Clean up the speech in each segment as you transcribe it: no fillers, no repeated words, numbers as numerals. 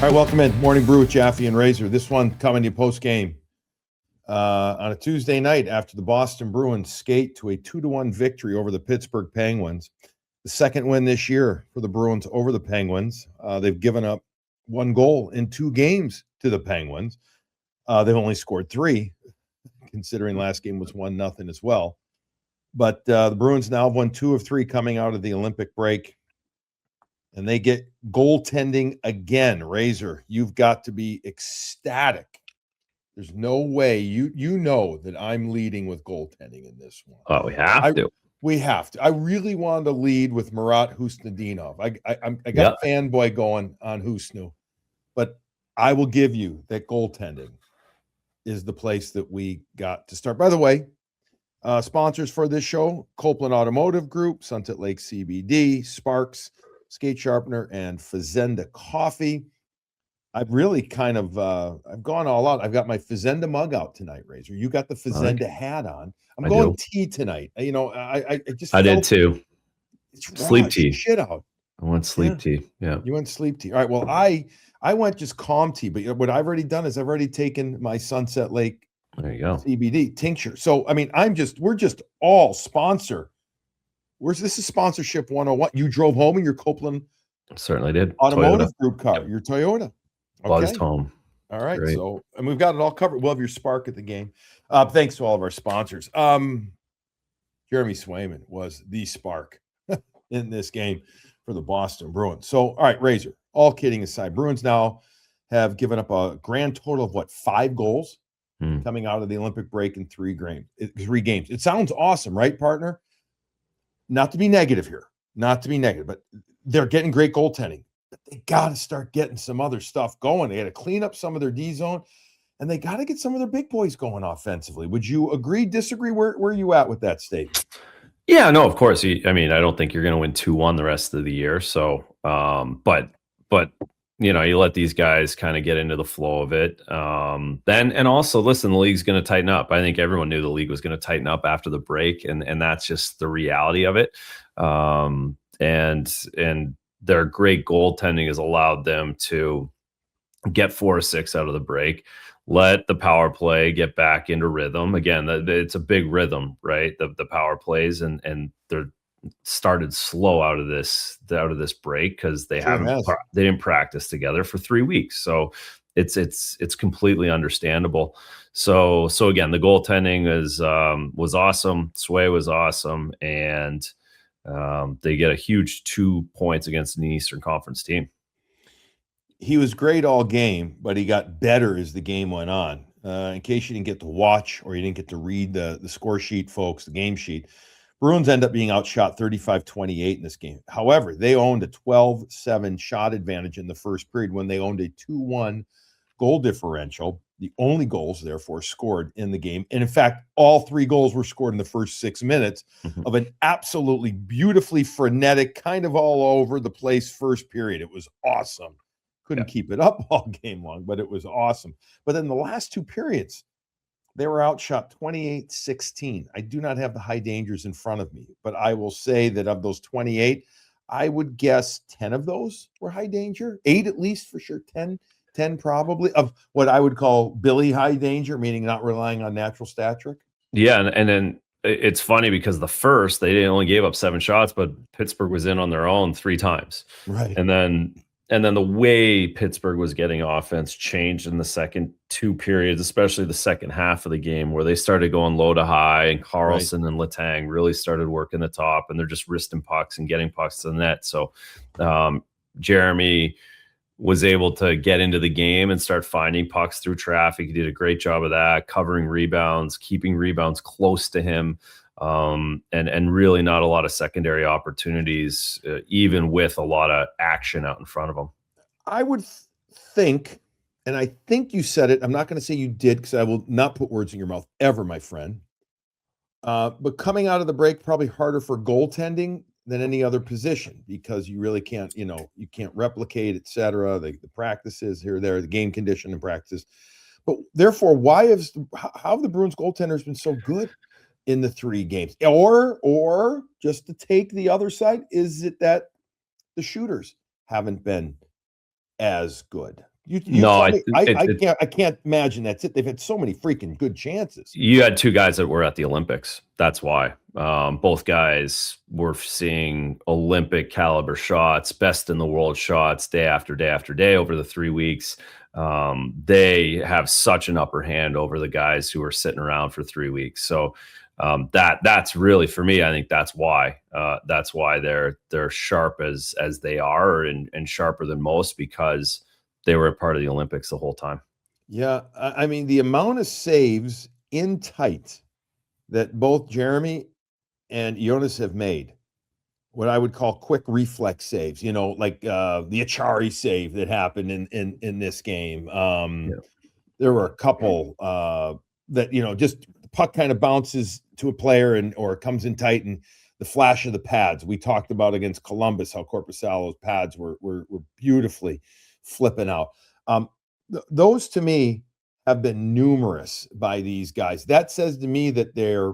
All right, welcome in. Morning Brew with Jaffe and Razor. This one coming to you post-game on a Tuesday night after the Boston Bruins skate to a 2-1 victory over the Pittsburgh Penguins. The second win this year for the Bruins over the Penguins. They've given up 1 goal in 2 games to the Penguins. They've only scored 3, considering last game was 1-0 as well. But the Bruins now have won 2 of 3 coming out of the Olympic break. And they get goaltending again. Razor, you've got to be ecstatic. There's no way you know that I'm leading with goaltending in this one. Oh, we have to. We have to. I really wanted to lead with Marat Khusnutdinov. I got fanboy going on Husnu, but I will give you that goaltending is the place that we got to start. By the way, sponsors for this show: Copeland Automotive Group, Sunset Lake CBD, Sparks Skate Sharpener, and Fazenda Coffee. I've really kind of I've gone all out. I've got my Fazenda mug out tonight, Razor. You got the Fazenda hat on. I'm going tea tonight. You know, I just did too. Sleep tea. Shit out. I went sleep tea. Yeah. You went sleep tea. All right. Well, I went just calm tea, but what I've already done is I've already taken my Sunset Lake CBD tincture. So I mean, we're just all sponsor. This is sponsorship 101. You drove home in your Copeland certainly did Automotive Group car, your Toyota. Okay. Buzzed home. All right. Great. So, and we've got it all covered. We'll have your Spark at the game. Thanks to all of our sponsors. Jeremy Swayman was the spark in this game for the Boston Bruins. So, all right, Razor, all kidding aside, Bruins now have given up a grand total of 5 goals coming out of the Olympic break in 3 games. It sounds awesome, right, partner? Not to be negative here, but they're getting great goaltending. But they got to start getting some other stuff going. They got to clean up some of their D zone, and they got to get some of their big boys going offensively. Would you agree, disagree? Where are you at with that statement? Yeah, no, of course. I mean, I don't think you're going to win 2-1 the rest of the year. So, but you know, you let these guys kind of get into the flow of it. And also, listen, the league's going to tighten up. I think everyone knew the league was going to tighten up after the break, and that's just the reality of it. And their great goaltending has allowed them to get 4 or 6 out of the break, let the power play get back into rhythm. Again, it's a big rhythm, right? The power plays, and they're started slow out of this break because they didn't practice together for 3 weeks. So it's completely understandable. So again, the goaltending was awesome. Sway was awesome, and they get a huge 2 points against an Eastern Conference team. He was great all game, but he got better as the game went on. In case you didn't get to watch or you didn't get to read the score sheet, folks, the game sheet, Bruins end up being outshot 35-28 in this game. However, they owned a 12-7 shot advantage in the first period when they owned a 2-1 goal differential. The only goals, therefore, scored in the game. And in fact, all 3 goals were scored in the first 6 minutes of an absolutely beautifully frenetic, kind of all over the place first period. It was awesome. Couldn't keep it up all game long, but it was awesome. But then the last 2 periods, they were outshot 28-16. I do not have the high dangers in front of me, but I will say that of those 28, I would guess 10 of those were high danger, 8 at least for sure, 10 probably of what I would call Billy high danger, meaning not relying on natural stat trick. Yeah, and then it's funny because the first, they only gave up 7 shots, but Pittsburgh was in on their own 3 times. Right. And then the way Pittsburgh was getting offense changed in the second 2 periods, especially the second half of the game, where they started going low to high, and Carlson and Letang really started working the top, and they're just wristing pucks and getting pucks to the net. So Jeremy was able to get into the game and start finding pucks through traffic. He did a great job of that, covering rebounds, keeping rebounds close to him. And really not a lot of secondary opportunities, even with a lot of action out in front of them. I would think, and I think you said it, I'm not going to say you did because I will not put words in your mouth ever, my friend. But coming out of the break, probably harder for goaltending than any other position because you really can't, you can't replicate, et cetera, the practices here, there, the game condition and practices. But therefore, how have the Bruins goaltenders been so good in the 3 games? Or just to take the other side, is it that the shooters haven't been as good? You No, tell me. I can't imagine that's it. They've had so many freaking good chances. You had two guys that were at the Olympics. That's why. Both guys were seeing Olympic caliber shots, best in the world shots, day after day after day over the 3 weeks. They have such an upper hand over the guys who are sitting around for 3 weeks. So that's really, for me, I think that's why they're sharp as they are, and sharper than most, because they were a part of the Olympics the whole time. Yeah, I mean, the amount of saves in tight that both Jeremy and Jonas have made, what I would call quick reflex saves, like the Achari save that happened in this game. There were a couple that, just the puck kind of bounces to a player or comes in tight, and the flash of the pads. We talked about against Columbus how Korpisalo's pads were beautifully flipping out. Those to me have been numerous by these guys. That says to me that they're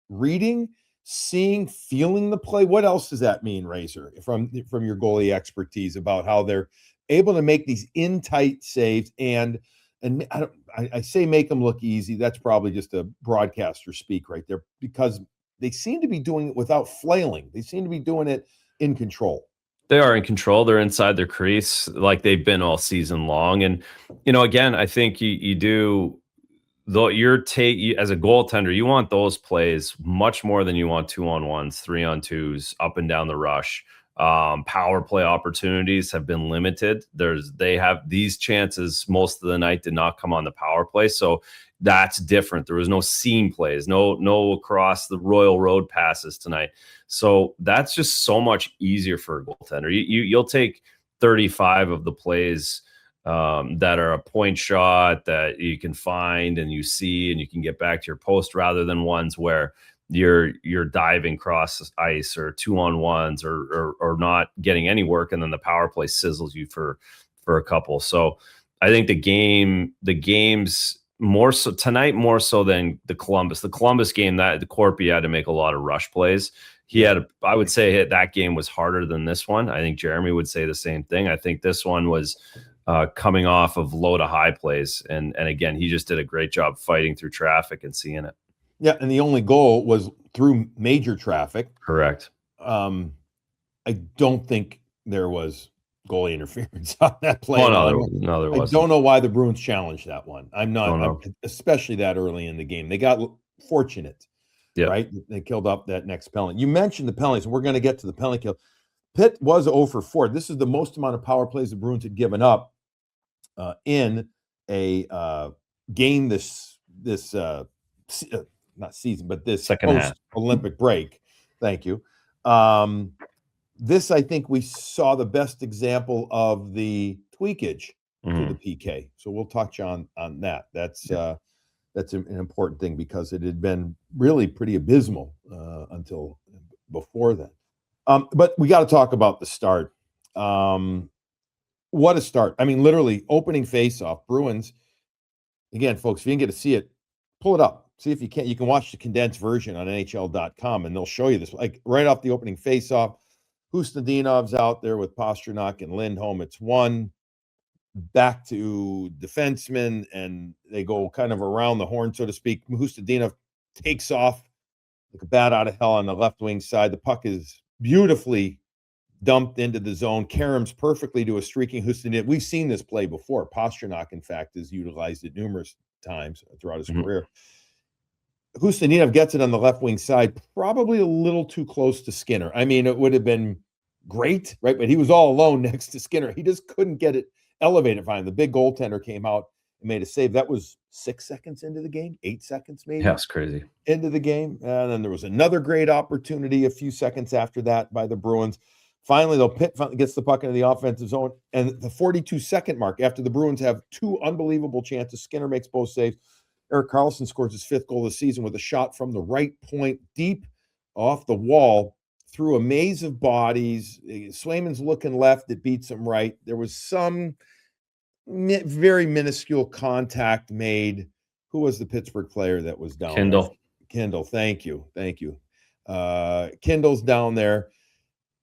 reading, seeing, feeling the play. What else does that mean, Razor, from your goalie expertise, about how they're able to make these in tight saves? And I say make them look easy. That's probably just a broadcaster speak right there, because they seem to be doing it without flailing. They seem to be doing it in control. They are in control. They're inside their crease like they've been all season long. And, again, I think you do, though, as a goaltender, you want those plays much more than you want 2-on-1s, 3-on-2s, up and down the rush. Power play opportunities have been limited. They have these chances most of the night did not come on the power play. So that's different. There was no seam plays, no across the Royal Road passes tonight. So that's just so much easier for a goaltender. You'll take 35 of the plays that are a point shot that you can find and you see and you can get back to your post, rather than ones where you're diving cross ice or 2-on-1s or not getting any work, and then the power play sizzles you for a couple. So I think the games more so tonight, more so than the Columbus game, that the Corpy had to make a lot of rush plays. I would say that game was harder than this one. I think Jeremy would say the same thing. I think this one was coming off of low to high plays. And again, he just did a great job fighting through traffic and seeing it. Yeah, and the only goal was through major traffic. Correct. I don't think there was goalie interference on that play. Oh, no, there wasn't. I don't know why the Bruins challenged that one. Especially that early in the game. They got fortunate, right? They killed up that next penalty. You mentioned the penalties, and we're going to get to the penalty kill. Pitt was 0 for 4. This is the most amount of power plays the Bruins had given up in a game this not season, but this post-Olympic break. Thank you. This, I think, we saw the best example of the tweakage to the PK. So we'll touch on that. That's an important thing, because it had been really pretty abysmal until before then. But we got to talk about the start. What a start. I mean, literally opening faceoff. Bruins, again, folks, if you didn't get to see it, pull it up. See if you can. You can watch the condensed version on NHL.com, and they'll show you this. Like right off the opening faceoff, Husnadinov's out there with Pastrnak and Lindholm. It's one back to defenseman, and they go kind of around the horn, so to speak. Husnadinov takes off like a bat out of hell on the left wing side. The puck is beautifully dumped into the zone. Karam's perfectly to a streaking Husnadinov. We've seen this play before. Pastrnak, in fact, has utilized it numerous times throughout his career. Husnadinov gets it on the left wing side, probably a little too close to Skinner. I mean, it would have been great, right? But he was all alone next to Skinner. He just couldn't get it elevated fine. The big goaltender came out and made a save. That was 6 seconds into the game, 8 seconds maybe. Yeah, it's crazy. Into the game. And then there was another great opportunity a few seconds after that by the Bruins. Finally, though, Pitt gets the puck into the offensive zone. And the 42-second mark, after the Bruins have two unbelievable chances, Skinner makes both saves. Erik Karlsson scores his 5th goal of the season with a shot from the right point, deep off the wall, through a maze of bodies. Swayman's looking left. It beats him right. There was some very minuscule contact made. Who was the Pittsburgh player that was down Kindle. there? Kindle. Thank you. Kindle's down there.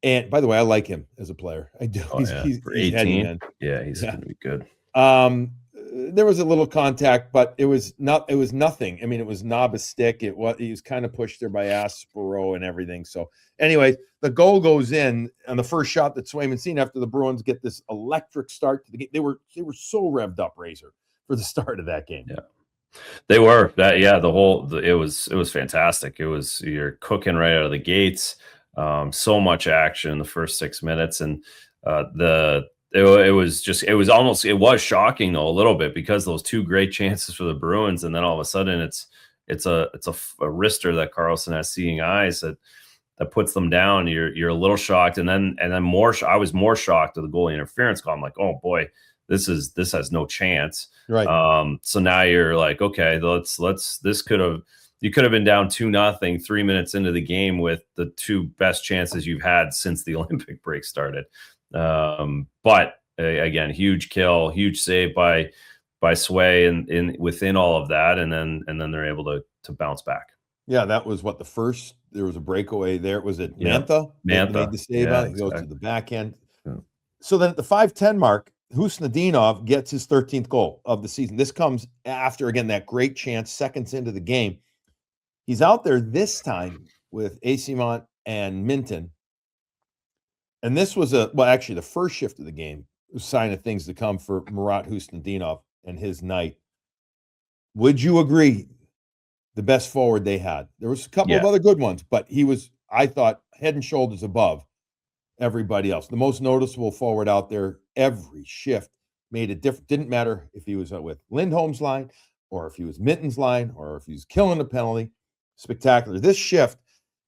And by the way, I like him as a player. I do. Oh, yeah. For He's heady, 18. man. Yeah, he's Yeah. going to be good. There was a little contact, but it was nothing. I mean, it was knob a stick. He was kind of pushed there by Aspero and everything. So anyway, the goal goes in on the first shot that Swayman's seen after the Bruins get this electric start to the game. They were so revved up, Razor, for the start of that game. Yeah. They were that, yeah. It was fantastic. You're cooking right out of the gates. So much action in the first 6 minutes, and it was shocking though a little bit, because those two great chances for the Bruins, and then all of a sudden it's a wrister that Carlson has seeing eyes that puts them down. You're a little shocked, and then more. I was more shocked at the goalie interference call. I'm like, oh boy, this has no chance. Right. So now you're like, okay, you could have been down 2-0 3 minutes into the game with the two best chances you've had since the Olympic break started. But again, huge kill, huge save by Sway and within all of that, and then they're able to bounce back. Yeah, that was what there was a breakaway there. Was it Mantha? Mantha made the save yeah, on it. He goes to the backhand. Yeah. So then at the 5:10 mark, Husnadinov gets his 13th goal of the season. This comes after, again, that great chance seconds into the game. He's out there this time with Eyssimont and Minton. And this was actually the first shift of the game, a sign of things to come for Marat Khusnutdinov and his night. Would you agree, the best forward they had? There was a couple of other good ones, but he was, I thought, head and shoulders above everybody else. The most noticeable forward out there. Every shift made a difference. Didn't matter if he was with Lindholm's line, or if he was Minton's line, or if he was killing a penalty. Spectacular. This shift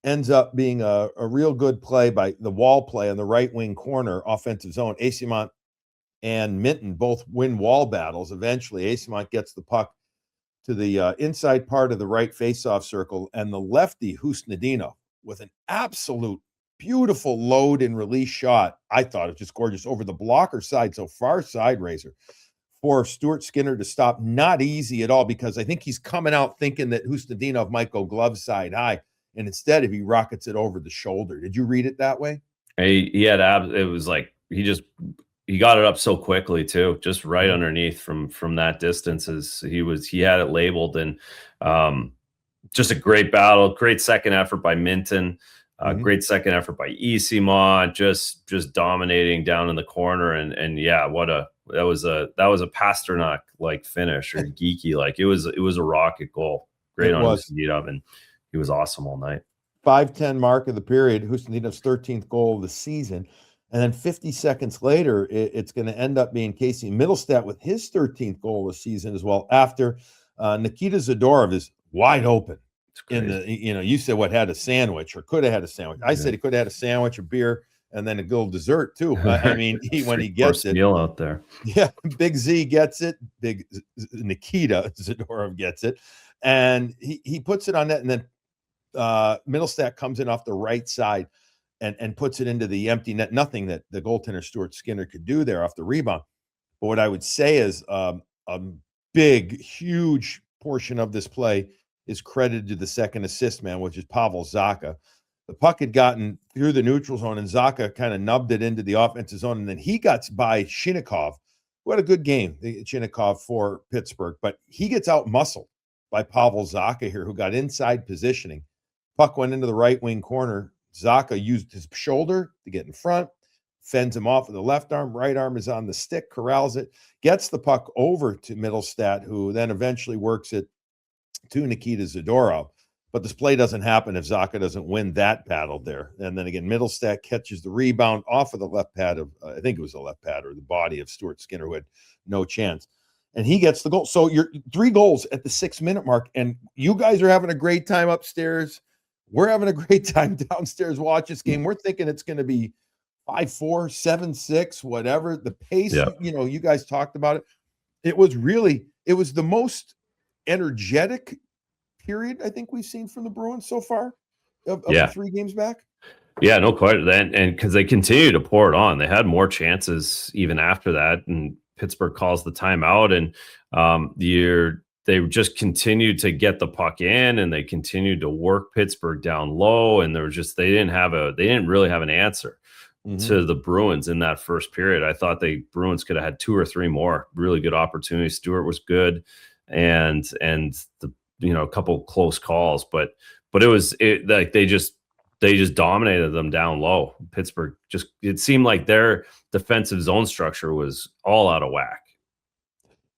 ends up being a real good play by the wall play on the right wing corner, offensive zone. Eyssimont and Minton both win wall battles. Eventually, Eyssimont gets the puck to the inside part of the right faceoff circle, and the lefty Husnadinov with an absolute beautiful load and release shot. I thought it was just gorgeous over the blocker side, so far side Razor, for Stuart Skinner to stop. Not easy at all, because I think he's coming out thinking that Husnadinov might go glove side high, and instead he rockets it over the shoulder. Did you read it that way? It was like he got it up so quickly too, just right underneath from that distance. As he had it labeled, and just a great battle, great second effort by Minton. Great second effort by Eyssimont, just dominating down in the corner, and yeah, that was a Pasternak like finish, or geeky, like it was a rocket goal. Great on Husnadinov, and he was awesome all night. 5:10 mark of the period, Husnadinov's 13th goal of the season, and then 50 seconds later, it's going to end up being Casey Mittelstadt with his 13th goal of the season as well. After Nikita Zadorov is wide open. In the, you said had a sandwich, or could have had a sandwich. I said he could have had a sandwich, a beer, and then a little dessert too. I mean, when he gets it, meal out there. Yeah, Big Z gets it. Big Nikita Zadorov gets it, and he puts it on net, and then Mittelstadt comes in off the right side and puts it into the empty net. Nothing that the goaltender Stuart Skinner could do there off the rebound. But what I would say is a big, huge portion of this play is credited to the second assist man, which is Pavel Zacha. The puck had gotten through the neutral zone, and Zacha kind of nubbed it into the offensive zone, and then he got by Shinnikov, who had a good game, Shinnikov for Pittsburgh, but he gets out muscled by Pavel Zacha here, who got inside positioning. Puck went into the right wing corner. Zacha used his shoulder to get in front, fends him off with the left arm. Right arm is on the stick, corrals it, gets the puck over to Mittelstadt, who then eventually works it to Nikita Zadorov. But this play doesn't happen if Zacha doesn't win that battle there. And then again, Mittelstadt catches the rebound off of the left pad of, I think it was the left pad or the body of Stuart Skinner, who had no chance. And he gets the goal. So you're 3 goals at the 6-minute mark, and you guys are having a great time upstairs. We're having a great time downstairs watch this game. We're thinking it's going to be 5-4, 7-6, whatever. The pace, you guys talked about it. It was the most energetic period I think we've seen from the Bruins so far of the 3 games back. Yeah, no question. And because they continue to pour it on, they had more chances even after that, and Pittsburgh calls the timeout, and they just continued to get the puck in, and they continued to work Pittsburgh down low, and they didn't really have an answer. to the Bruins in that first period. I thought the Bruins could have had 2 or 3 more really good opportunities. Stewart was good, and the a couple close calls, but like they just dominated them down low. Pittsburgh it seemed like their defensive zone structure was all out of whack.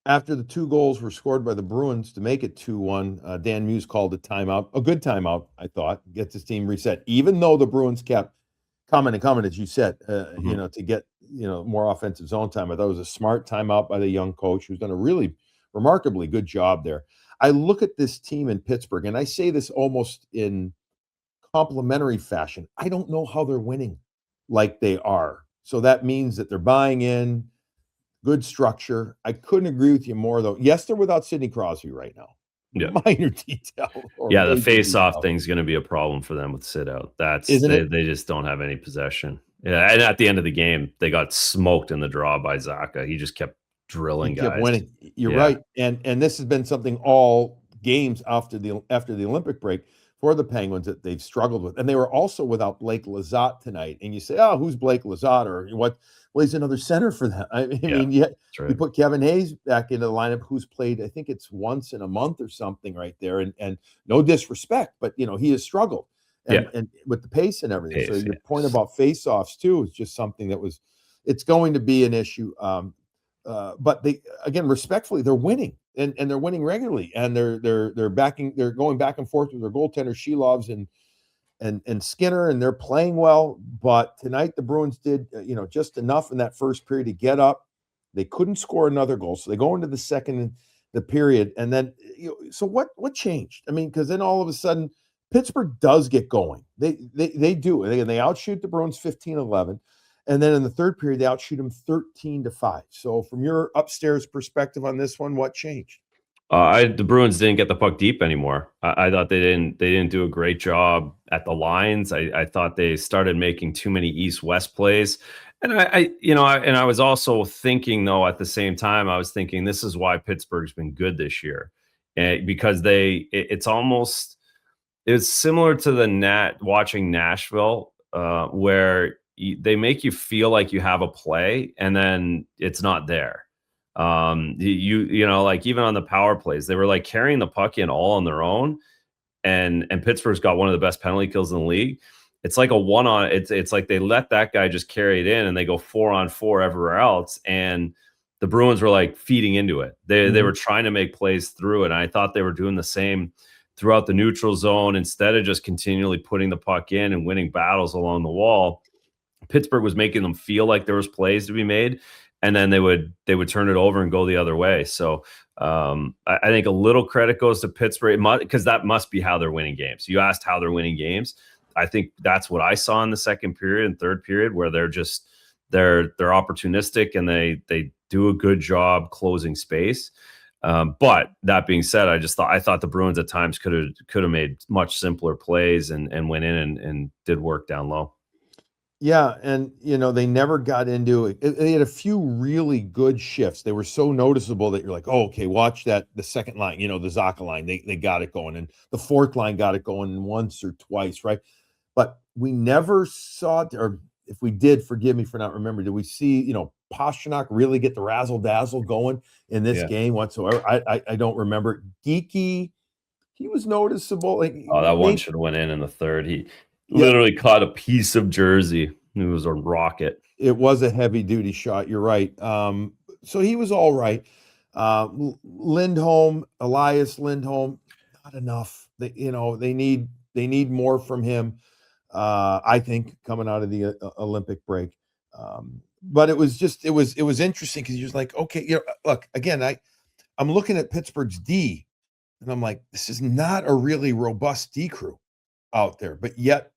After the 2 goals were scored by the Bruins to make it 2-1, Dan Muse called a timeout, a good timeout, I thought, gets his team reset, even though the Bruins kept coming, as you said, to get, more offensive zone time. I thought it was a smart timeout by the young coach who's done a really remarkably good job there. I look at this team in Pittsburgh, and I say this almost in complimentary fashion. I don't know how they're winning like they are. So that means that they're buying in, good structure. I couldn't agree with you more, though. Yes, they're without Sidney Crosby right now. Yeah. Minor detail. Yeah, the face-off thing's going to be a problem for them with sit-out. They just don't have any possession. Yeah, and at the end of the game, they got smoked in the draw by Zacha. He just kept drilling guys. Kept winning. You're right. And this has been something all games after the Olympic break for the Penguins that they've struggled with. And they were also without Blake Lizotte tonight. And you say, oh, who's Blake Lizotte? Or what? Well, he's another center for them. I mean, you put Kevin Hayes back into the lineup, who's played, I think it's once in a month or something right there. And no disrespect, but, he has struggled and with the pace and everything. So your point about face-offs, too, is just something it's going to be an issue. But they, again, respectfully, they're winning and they're winning regularly, and they're going back and forth with their goaltender Shilovs and Skinner, and they're playing well. But tonight the Bruins did just enough in that first period to get up. They couldn't score another goal, so they go into the second the period, and then so what changed? I mean, because then all of a sudden Pittsburgh does get going. They do, and they outshoot the Bruins 15-11. And then in the third period, they outshoot them 13-5. So from your upstairs perspective on this one, what changed? The Bruins didn't get the puck deep anymore. I thought they didn't do a great job at the lines. I thought they started making too many east-west plays. And I was also thinking, though, at the same time, I was thinking this is why Pittsburgh's been good this year. Because it's similar to watching Nashville, where they make you feel like you have a play and then it's not there. Like even on the power plays, they were like carrying the puck in all on their own, and Pittsburgh's got one of the best penalty kills in the league. It's like a one-on. It's like they let that guy just carry it in, and they go 4-on-4 everywhere else. And the Bruins were like feeding into it. They were trying to make plays through it. And I thought they were doing the same throughout the neutral zone instead of just continually putting the puck in and winning battles along the wall. Pittsburgh was making them feel like there was plays to be made, and then they would turn it over and go the other way. So I think a little credit goes to Pittsburgh, because that must be how they're winning games. You asked how they're winning games. I think that's what I saw in the second period and third period, where they're opportunistic and they do a good job closing space. But that being said, I thought the Bruins at times could have made much simpler plays and went in and did work down low. Yeah, and they never got into it. They had a few really good shifts. They were so noticeable that you're like, oh, okay, watch that. The second line, the Zacha line, they got it going, and the fourth line got it going once or twice, right? But we never saw it, or if we did, forgive me for not remembering. Did we see Pastrnak really get the razzle dazzle going in this game whatsoever? I don't remember. Geeky, he was noticeable. That one should have went in the third. He literally caught a piece of jersey. It was a rocket. It was a heavy duty shot. You're right. So he was all right. Elias Lindholm, not enough. They need more from him. I think coming out of the Olympic break. But it was interesting because you're like, okay, look, again, I'm looking at Pittsburgh's D, and I'm like, this is not a really robust D crew out there, but yet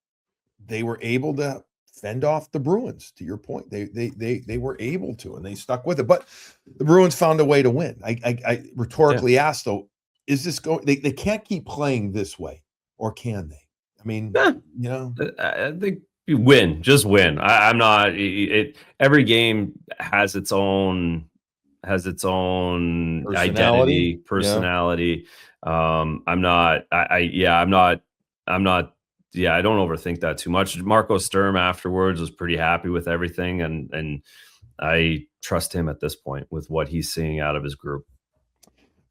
they were able to fend off the Bruins. To your point, they were able to, and they stuck with it. But the Bruins found a way to win. I rhetorically asked, though, is this going? They can't keep playing this way, or can they? I mean, I think you win, just win. I'm not. Every game has its own personality. I'm not yeah, I don't overthink that too much. Marco Sturm afterwards was pretty happy with everything, and I trust him at this point with what he's seeing out of his group.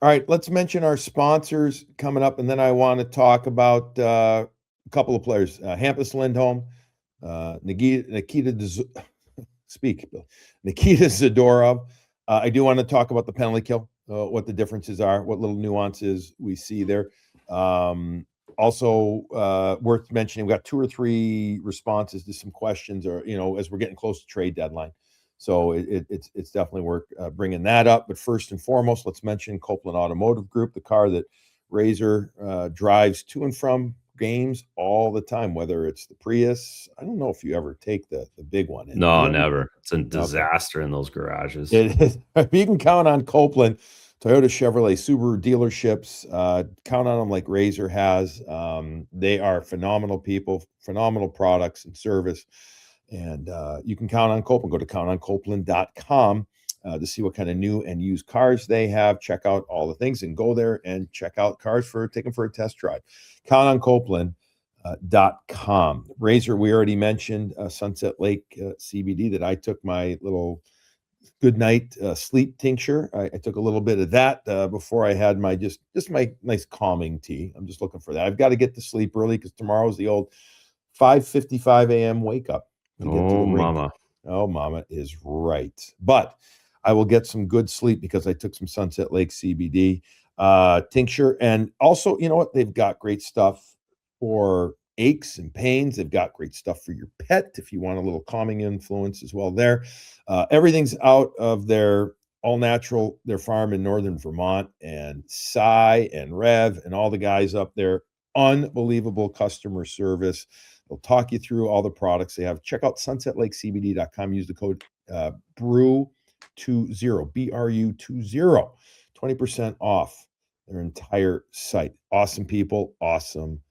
All right, let's mention our sponsors coming up, and then I want to talk about a couple of players. Hampus Lindholm, Nikita Zadorov. I do want to talk about the penalty kill, what the differences are, what little nuances we see there. Also, worth mentioning, we've got 2 or 3 responses to some questions, or as we're getting close to trade deadline. So it's definitely worth bringing that up. But first and foremost, let's mention Copeland Automotive Group, the car that Razor drives to and from games all the time, whether it's the Prius. I don't know if you ever take the big one. No, never. It's a disaster in those garages. It is. You can count on Copeland, Toyota, Chevrolet, Subaru dealerships. Count on them like Razor has. They are phenomenal people, phenomenal products and service. And you can count on Copeland. Go to countoncopeland.com to see what kind of new and used cars they have. Check out all the things and go there and check out cars take them for a test drive. Countoncopeland.com. Razor, we already mentioned Sunset Lake CBD that I took my little good night sleep tincture. I took a little bit of that before I had my just my nice calming tea. I'm just looking for that. I've got to get to sleep early because tomorrow's the old 5:55 a.m. wake up. Oh, mama. Oh, mama is right. But I will get some good sleep because I took some Sunset Lake CBD tincture. And also, you know what? They've got great stuff for aches and pains. They've got great stuff for your pet if you want a little calming influence as well there. Everything's out of their all-natural, their farm in northern Vermont. And Cy and Rev and all the guys up there, unbelievable customer service. They'll talk you through all the products they have. Check out sunsetlakecbd.com. Use the code BRU20, BRU20, 20% off their entire site. Awesome people, awesome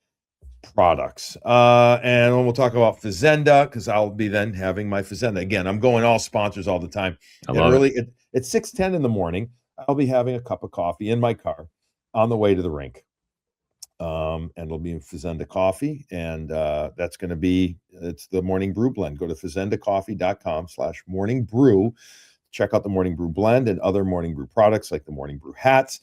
products. And then we'll talk about Fazenda because I'll be then having my Fazenda. Again, I'm going all sponsors all the time. I love it. At 6:10 in the morning, I'll be having a cup of coffee in my car on the way to the rink. And it'll be Fazenda coffee, and that's going to be, it's the Morning Brew blend. Go to fazendacoffee.com/morning brew. Check out the Morning Brew blend and other Morning Brew products like the Morning Brew hats.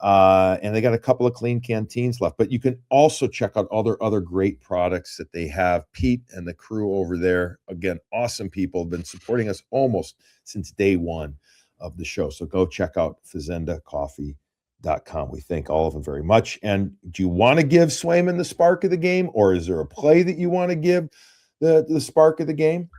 And they got a couple of clean canteens left, but you can also check out other great products that they have. Pete and the crew over there, again, awesome people, have been supporting us almost since day one of the show. So go check out fazendacoffee.com. We thank all of them very much. And do you want to give Swayman the spark of the game, or is there a play that you want to give the spark of the game?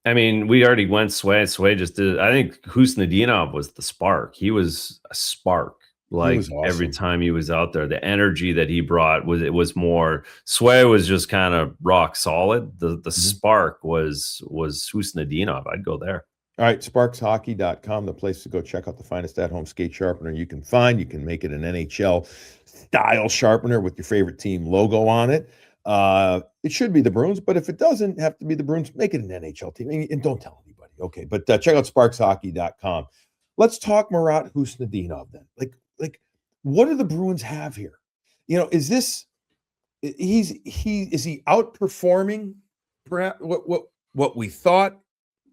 I mean, we already went Sway. Sway just did. I think Husnudinov was the spark. He was a spark. Like awesome. Every time he was out there, the energy that he brought was more. Sway was just kind of rock solid. The spark was Husnudinov. I'd go there. All right, sparkshockey.com, the place to go check out the finest at-home skate sharpener you can find. You can make it an NHL-style sharpener with your favorite team logo on it. It should be the Bruins, but if it doesn't have to be the Bruins, make it an NHL team. And don't tell anybody, okay? But check out sparkshockey.com. Let's talk Marat Khusnutdinov then. Like, what do the Bruins have here? Is he outperforming perhaps what we thought?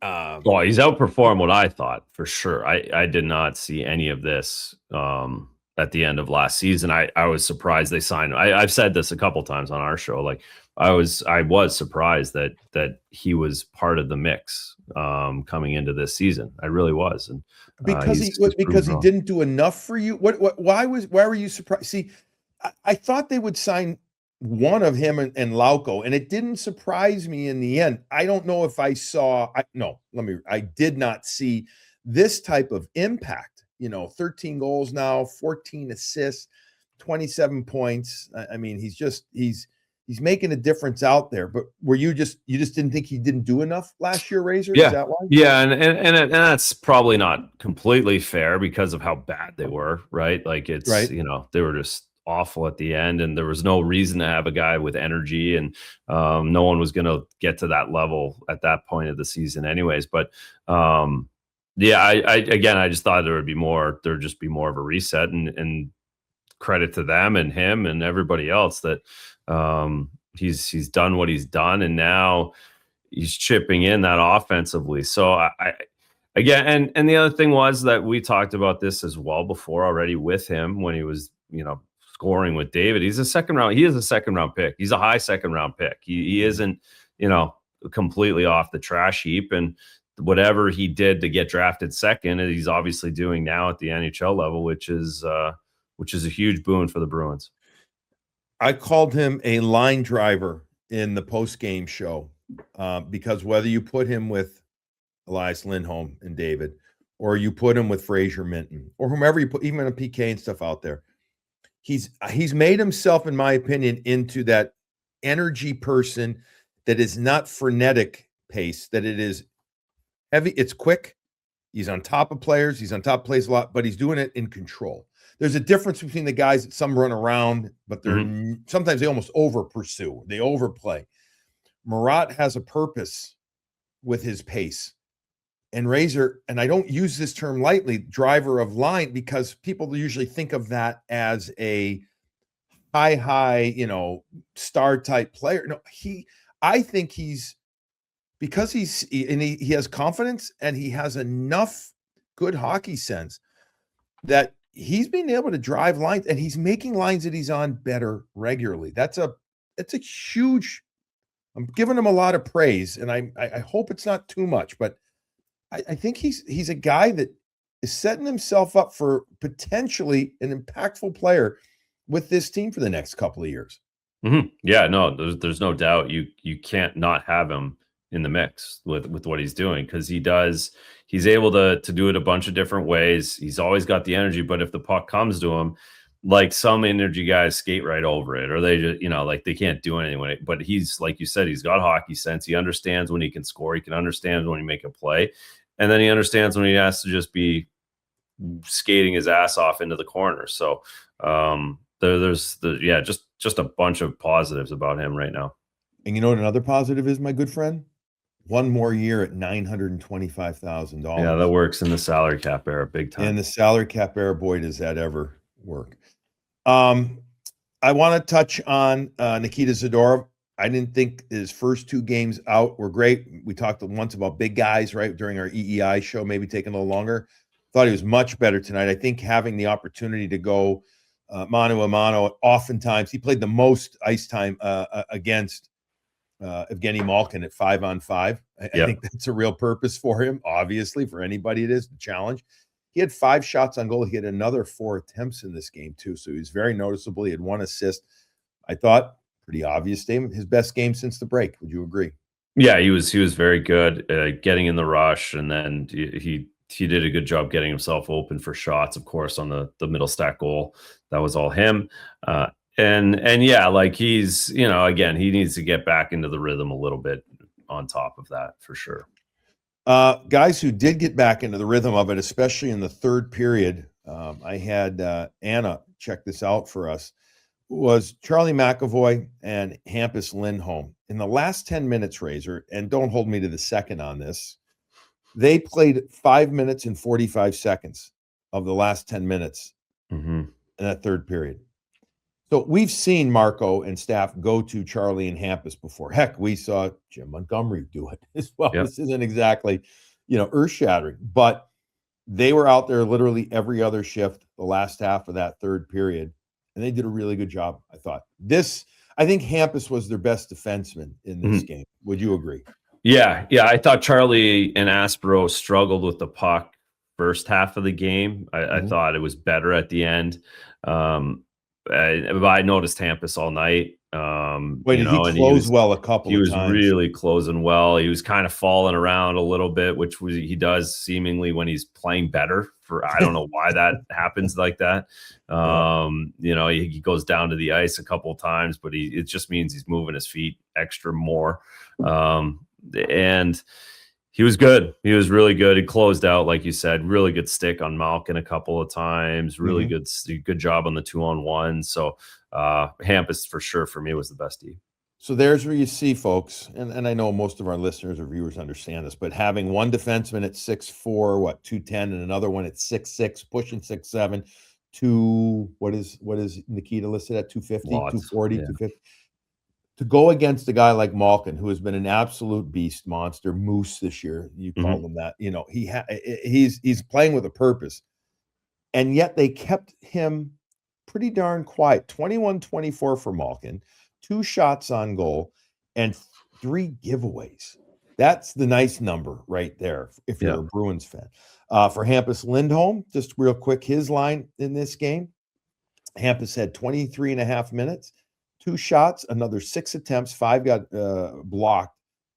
Well, he's outperformed what I thought for sure. I did not see any of this at the end of last season. I was surprised they signed him. I've said this a couple times on our show. Like I was surprised that he was part of the mix coming into this season. I really was, and because he didn't do enough for you. Why were you surprised? See, I thought they would sign one of him and Lauko, and it didn't surprise me in the end. I don't know if I did not see this type of impact. 13 goals now, 14 assists, 27 points. I mean, he's making a difference out there. But were you just didn't think he didn't do enough last year, Razor? Yeah. Is that why? Yeah, and that's probably not completely fair because of how bad they were, right? Like it's right. They were just awful at the end, and there was no reason to have a guy with energy, and no one was going to get to that level at that point of the season anyways. But I just thought there'd just be more of a reset, and credit to them and him and everybody else that he's done what he's done, and now he's chipping in that offensively. So I again, and the other thing was that we talked about this as well before already with him when he was, scoring with David. He is a second round pick. He's a high second round pick. He isn't, completely off the trash heap, and whatever he did to get drafted second, and he's obviously doing now at the NHL level, which is a huge boon for the Bruins. I called him a line driver in the post-game show because whether you put him with Elias Lindholm and David, or you put him with Fraser Minton, or whomever you put, even a PK and stuff out there, he's made himself, in my opinion, into that energy person that is not frenetic pace, that it is heavy, it's quick. He's on top of players. He's on top of plays a lot, but he's doing it in control. There's a difference between the guys that some run around, but they're sometimes they almost over pursue. They overplay. Marat has a purpose with his pace. And Razor, and I don't use this term lightly, driver of line, because people usually think of that as a high, star type player. No, I think because he has confidence and he has enough good hockey sense that he's being able to drive lines, and he's making lines that he's on better regularly. That's a huge, I'm giving him a lot of praise, and I hope it's not too much, but I think he's a guy that is setting himself up for potentially an impactful player with this team for the next couple of years. Mm-hmm. Yeah, no, there's no doubt you can't not have him in the mix with what he's doing, because he's able to do it a bunch of different ways. He's always got the energy, but if the puck comes to him, like some energy guys skate right over it, or they just, like they can't do anything with it. But he's, like you said, he's got hockey sense. He understands when he can score. He can understand when he make a play. And then he understands when he has to just be skating his ass off into the corner. So there's just a bunch of positives about him right now. And you know what another positive is, my good friend? One more year at $925,000. Yeah, that works in the salary cap era big time. In the salary cap era, boy, does that ever work. I want to touch on Nikita Zadorov. I didn't think his first two games out were great. We talked once about big guys, right, during our EEI show, maybe taking a little longer. Thought he was much better tonight. I think having the opportunity to go mano a mano, oftentimes he played the most ice time against Evgeny Malkin at 5-on-5. I think that's a real purpose for him. Obviously, for anybody, it is the challenge. He had 5 shots on goal. He had another 4 attempts in this game too, so he was very noticeable. He had 1 assist. I thought pretty obvious statement. His best game since the break. Would you agree? Yeah, he was very good getting in the rush, and then he did a good job getting himself open for shots. Of course, on the middle stack goal, that was all him. And yeah, like he's, again, he needs to get back into the rhythm a little bit on top of that for sure. Guys who did get back into the rhythm of it, especially in the third period, I had Anna check this out for us, was Charlie McAvoy and Hampus Lindholm. In the last 10 minutes, Razor, and don't hold me to the second on this, they played 5 minutes and 45 seconds of the last 10 minutes in that third period. So we've seen Marco and staff go to Charlie and Hampus before. Heck, we saw Jim Montgomery do it as well. Yep. This isn't exactly, earth-shattering, but they were out there literally every other shift the last half of that third period, and they did a really good job, I thought. I think Hampus was their best defenseman in this game. Would you agree? Yeah. I thought Charlie and Aspero struggled with the puck first half of the game. I thought it was better at the end. I noticed Hampus all night. He closed well a couple of times. He was really closing well. He was kind of falling around a little bit, which he does seemingly when he's playing better. I don't know why that happens like that. He goes down to the ice a couple of times, but it just means he's moving his feet extra more. And he was good. He was really good. He closed out, like you said, really good stick on Malkin a couple of times. Really good job on the 2-on-1. So Hampus for sure for me was the best D. So there's where you see, folks, and I know most of our listeners or viewers understand this, but having one defenseman at 6'4", 210, and another one at 6'6", pushing 6'7", what is Nikita listed at 250, Lots. 240, Yeah. 250. To go against a guy like Malkin, who has been an absolute beast, monster, moose this year, you called him that. You know, he's playing with a purpose. And yet they kept him pretty darn quiet. 21-24 for Malkin, 2 shots on goal, and 3 giveaways. That's the nice number right there if you're a Bruins fan. For Hampus Lindholm, just real quick, his line in this game, Hampus had 23 and a half minutes, 2 shots, another 6 attempts, 5 got blocked.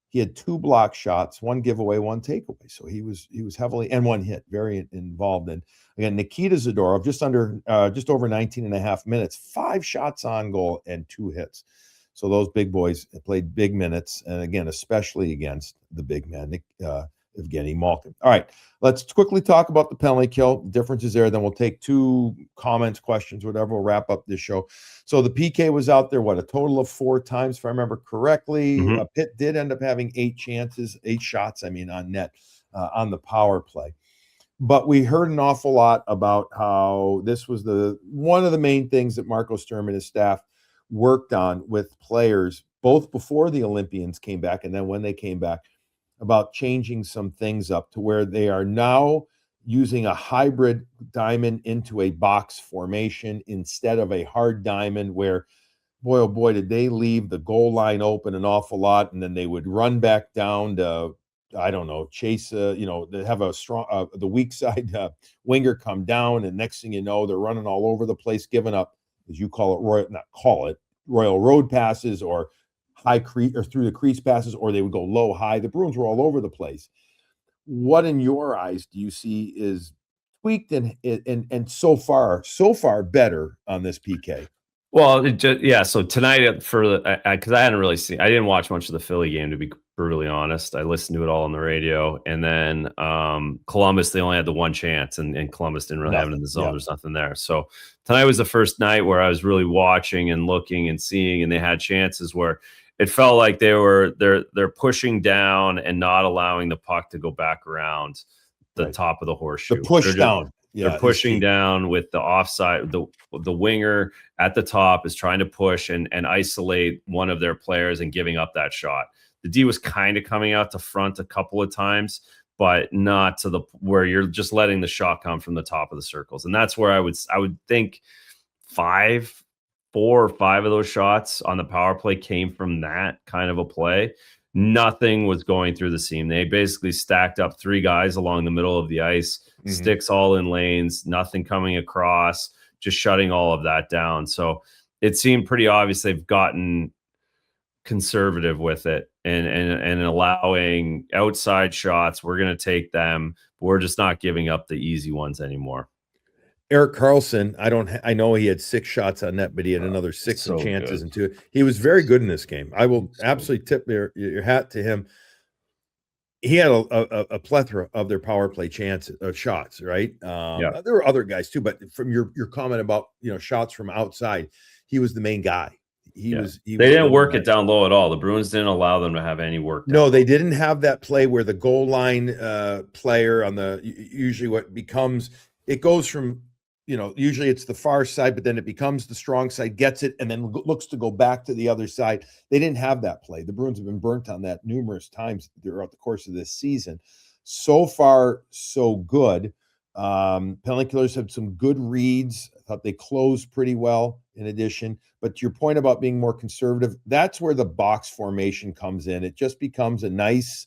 He had 2 block shots, 1 giveaway, 1 takeaway. So he was heavily, and 1 hit, very involved in. Again, Nikita Zadorov, just over 19 and a half minutes, 5 shots on goal and 2 hits. So those big boys played big minutes, and again, especially against the big man, Evgeny Malkin. All right, let's quickly talk about the penalty kill. Differences there. Then we'll take 2 comments, questions, whatever. We'll wrap up this show. So the PK was out there, a total of 4 times, if I remember correctly. Pitt did end up having 8 shots, on net on the power play. But we heard an awful lot about how this was one of the main things that Marco Sturm and his staff worked on with players, both before the Olympians came back and then when they came back, about changing some things up to where they are now using a hybrid diamond into a box formation instead of a hard diamond where, boy, oh boy, did they leave the goal line open an awful lot, and then they would run back down to, I don't know, chase, they have a strong, the weak side winger come down, and next thing you know, they're running all over the place, giving up, as you call it, Royal Road passes or high crease or through the crease passes, or they would go low high. The Bruins were all over the place. What in your eyes do you see is tweaked and so far better on this PK? Well, so tonight because I didn't watch much of the Philly game, to be brutally honest. I listened to it all on the radio, and then Columbus, they only had the 1 chance, and Columbus didn't really have it in the zone. Yeah. There's nothing there. So tonight was the first night where I was really watching and looking and seeing, and they had chances where it felt like they're pushing down and not allowing the puck to go back around the top of the horseshoe. The push down. Yeah, they're pushing down with the offside. The winger at the top is trying to push and isolate one of their players and giving up that shot. The D was kind of coming out to front a couple of times, but not to the where you're just letting the shot come from the top of the circles. And that's where I would think 4 or 5 of those shots on the power play came from that kind of a play. Nothing was going through the seam. They basically stacked up 3 guys along the middle of the ice, sticks all in lanes, nothing coming across, just shutting all of that down. So it seemed pretty obvious they've gotten conservative with it and allowing outside shots. We're going to take them, but we're just not giving up the easy ones anymore. Erik Karlsson, I know he had 6 shots on net, but he had another 6 chances and 2. He was very good in this game. I will absolutely tip your hat to him. He had a plethora of their power play chances of shots, right? There were other guys too, but from your comment about shots from outside, he was the main guy. They didn't work it down low at all. The Bruins didn't allow them to have any work. No, they didn't have that play where the goal line player on usually what becomes, it goes from, usually it's the far side, but then it becomes the strong side, gets it, and then looks to go back to the other side. They didn't have that play. The Bruins have been burnt on that numerous times throughout the course of this season. So far, so good. Penalty killers have some good reads. I thought they closed pretty well in addition. But to your point about being more conservative, that's where the box formation comes in. It just becomes a nice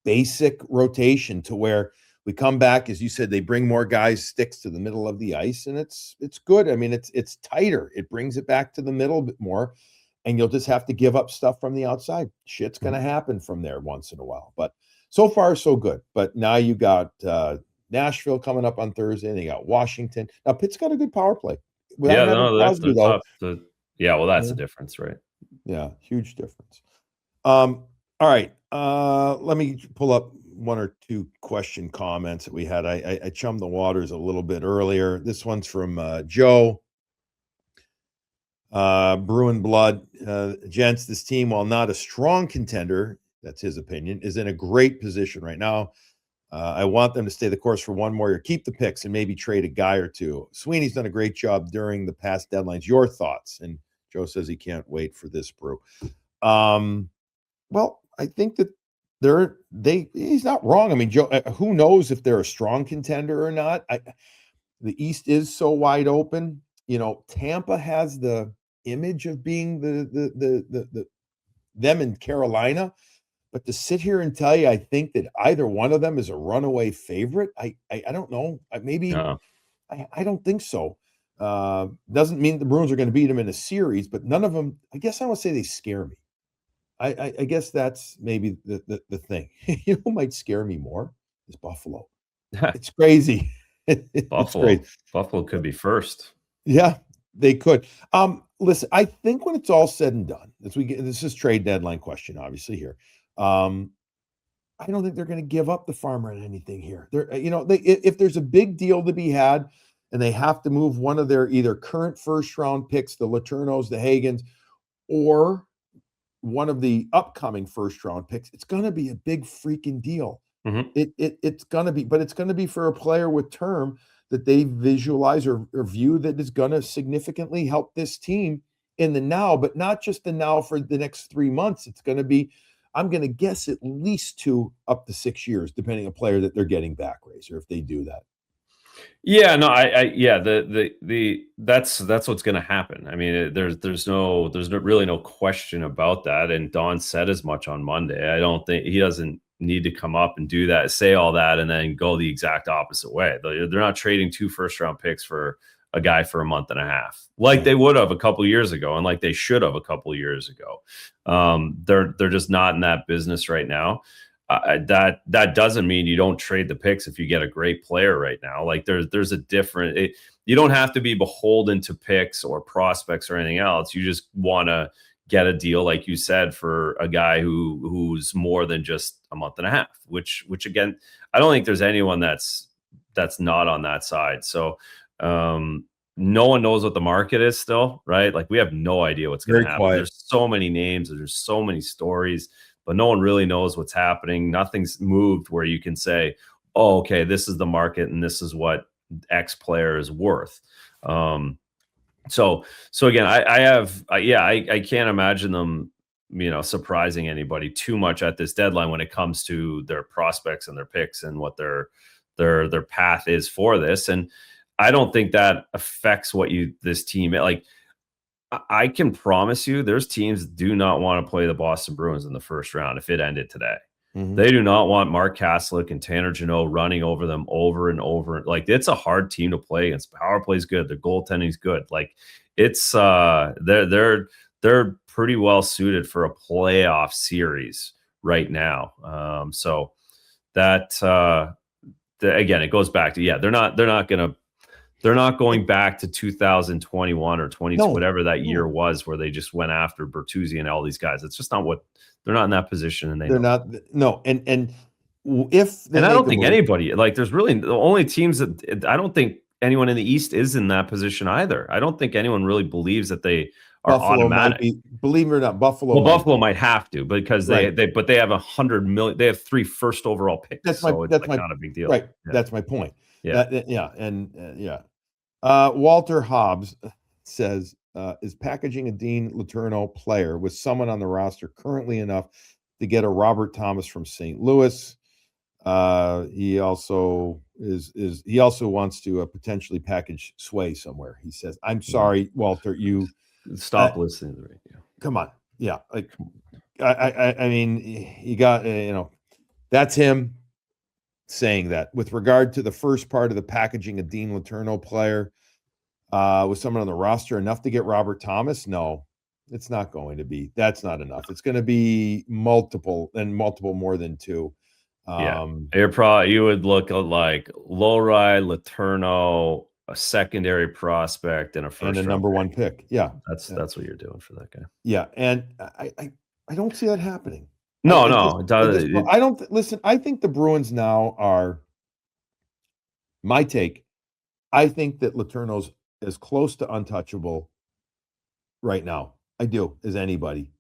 basic rotation to where we come back, as you said, they bring more guys, sticks to the middle of the ice, and it's good. I mean, it's tighter. It brings it back to the middle a bit more, and you'll just have to give up stuff from the outside. Shit's going to happen from there once in a while. But so far, so good. But now you got Nashville coming up on Thursday, and they got Washington. Now, Pitt's got a good power play. That's tough. Well, that's the difference, right? Yeah, huge difference. All right. Let me pull up 1 or 2 question comments that we had. I chummed the waters a little bit earlier. This one's from Joe. Bruin Blood. Gents, this team, while not a strong contender, that's his opinion, is in a great position right now. I want them to stay the course for one more year, keep the picks, and maybe trade a guy or two. Sweeney's done a great job during the past deadlines. Your thoughts? And Joe says he can't wait for this brew. Well, I think that he's not wrong. I mean, Joe, who knows if they're a strong contender or not? The East is so wide open. You know, Tampa has the image of being the them in Carolina. But to sit here and tell you, I think that either one of them is a runaway favorite. I don't know. I don't think so. Doesn't mean the Bruins are going to beat them in a series, but none of them. I guess I would say they scare me. I guess that's maybe the thing. You know, who might scare me more is Buffalo. It's crazy. Buffalo. It's crazy. Buffalo could be first. Yeah, they could. Listen, I think when it's all said and done, this is trade deadline question, obviously here. I don't think they're going to give up the farmer on anything here. If there's a big deal to be had, and they have to move one of their either current first round picks, the Laternos, the Hagens, or one of the upcoming first round picks, it's going to be a big freaking deal. Mm-hmm. It's going to be, but it's going to be for a player with term that they visualize or view that is going to significantly help this team in the now, but not just the now for the next 3 months. It's going to be, I'm going to guess, at least 2 up to 6 years, depending on player that they're getting back, Razor, if they do that. Yeah, no, that's what's going to happen. I mean, there's really no question about that. And Don said as much on Monday. I don't think he doesn't need to come up and do that, say all that, and then go the exact opposite way. They're not trading 2 first-round picks for a guy for a month and a half, like they would have a couple years ago, and like they should have a couple years ago. They're just not in that business right now. That doesn't mean you don't trade the picks if you get a great player right now. Like there's a different. You don't have to be beholden to picks or prospects or anything else. You just want to get a deal, like you said, for a guy who's more than just a month and a half. Which again, I don't think there's anyone that's not on that side. So. No one knows what the market is still, right? Like we have no idea what's going to happen. Quiet. There's so many names, there's so many stories, but no one really knows what's happening. Nothing's moved where you can say, oh, okay, this is the market and this is what X player is worth. So again, I can't imagine them, surprising anybody too much at this deadline when it comes to their prospects and their picks and what their path is for this. And I don't think that affects this team. Like, I can promise you there's teams that do not want to play the Boston Bruins in the first round if it ended today. Mm-hmm. They do not want Mark Kaslick and Tanner Jeannot running over them over and over. Like, it's a hard team to play against. Power play is good. Their goaltending is good. Like, it's they're pretty well suited for a playoff series right now. So that again, it goes back to they're not going back to 2021 or 20, whatever that year was, where they just went after Bertuzzi and all these guys. It's just not what they're not in that position, and they're not. No, and I don't think anybody, like, there's really the only teams that I don't think anyone in the East is in that position either. I don't think anyone really believes that they are automatic. Believe it or not, Buffalo. Well, Buffalo might have to because they have $100 million. They have 3 first overall picks. That's not a big deal. Right. Yeah. That's my point. Yeah. Walter Hobbs says, is packaging a Dean Letourneau player with someone on the roster currently enough to get a Robert Thomas from St. Louis? He also wants to potentially package Sway somewhere. He says, I'm sorry, Walter, you stop listening to the radio. Come on. Yeah. Like, I mean, you got, that's him saying that. With regard to the first part of the packaging a Dean Letourneau player with someone on the roster enough to get Robert Thomas, no, it's not going to be. That's not enough. It's going to be multiple more than 2. You would look at like Lowry, Letourneau, a secondary prospect, and a first and a number 1 pick. Yeah, that's what you're doing for that guy. Yeah, and I don't see that happening. No, I don't listen. I think the Bruins now are my take. I think that Letourneau's as close to untouchable right now. I do, as anybody.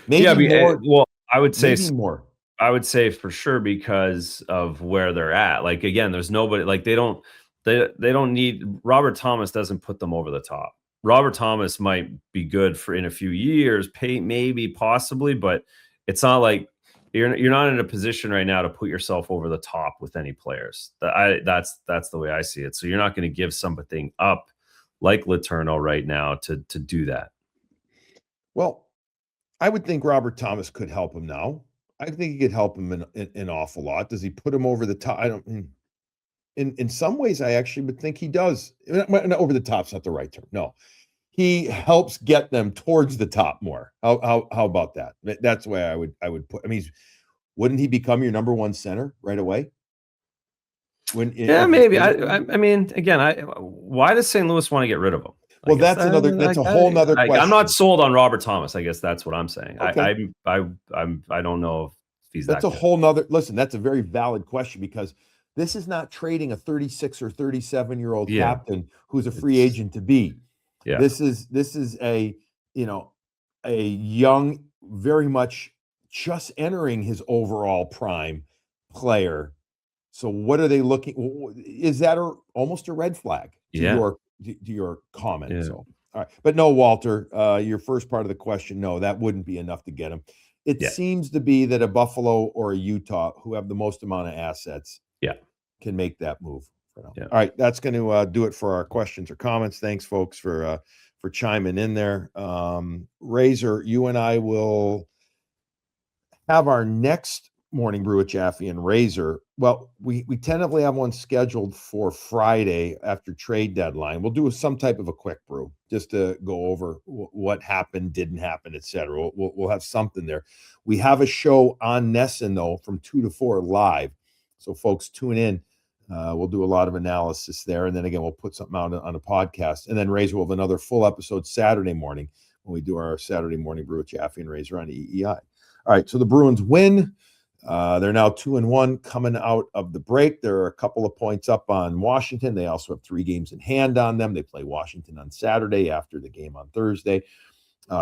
Maybe more. Well, I would say more. I would say for sure because of where they're at. Like again, there's nobody like they don't need Robert Thomas doesn't put them over the top. Robert Thomas might be good for in a few years, maybe possibly, but it's not like you're not in a position right now to put yourself over the top with any players. That's the way I see it. So you're not going to give something up like Letourneau right now to do that. Well, I would think Robert Thomas could help him now. I think he could help him an awful lot. Does he put him over the top? I don't. In some ways, I actually would think he does. Not over the top's not the right term. No, he helps get them towards the top more. How about that? That's the way I would put. I mean, wouldn't he become your number one center right away? Yeah, maybe. I mean, again, why does St. Louis want to get rid of him? Well, that's a whole nother question. I'm not sold on Robert Thomas. I guess that's what I'm saying. Okay. I don't know if he's that's that a good. whole nother. Listen, that's a very valid question because this is not trading a 36 or 37-year-old captain who's a free agent to be. Yeah. This is a young, very much just entering his overall prime player. So what are they looking? Is that almost a red flag to your comment? Yeah. So all right, but no, Walter, your first part of the question, no, that wouldn't be enough to get him. It seems to be that a Buffalo or a Utah, who have the most amount of assets, can make that move. Yeah. All right, that's going to do it for our questions or comments. Thanks, folks, for chiming in there. Razor, you and I will have our next morning brew with Jaffe and Razor. Well, we tentatively have one scheduled for Friday after trade deadline. We'll do some type of a quick brew just to go over what happened, didn't happen, etc. We'll have something there. We have a show on Nesson though from 2 to 4 live, so folks tune in. We'll do a lot of analysis there, and then again we'll put something out on a podcast, and then Razor will have another full episode Saturday morning when we do our Saturday morning brew with Jaffe and Razor on EEI. All right, so the Bruins win. They're now 2-1 coming out of the break. They're a couple of points up on Washington. They also have 3 games in hand on them. They play Washington on Saturday after the game on Thursday.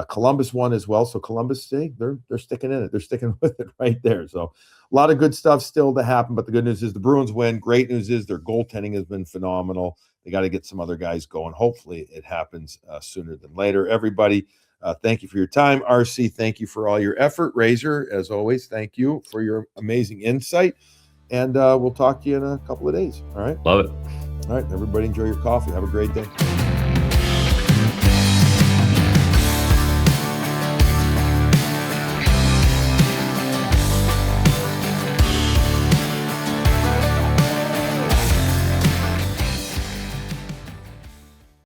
Columbus won as well. So Columbus, they're sticking in it. They're sticking with it right there. So a lot of good stuff still to happen. But the good news is the Bruins win. Great news is their goaltending has been phenomenal. They got to get some other guys going. Hopefully it happens sooner than later. Everybody, thank you for your time. RC, thank you for all your effort. Razor, as always, thank you for your amazing insight. And we'll talk to you in a couple of days. All right. Love it. All right. Everybody enjoy your coffee. Have a great day.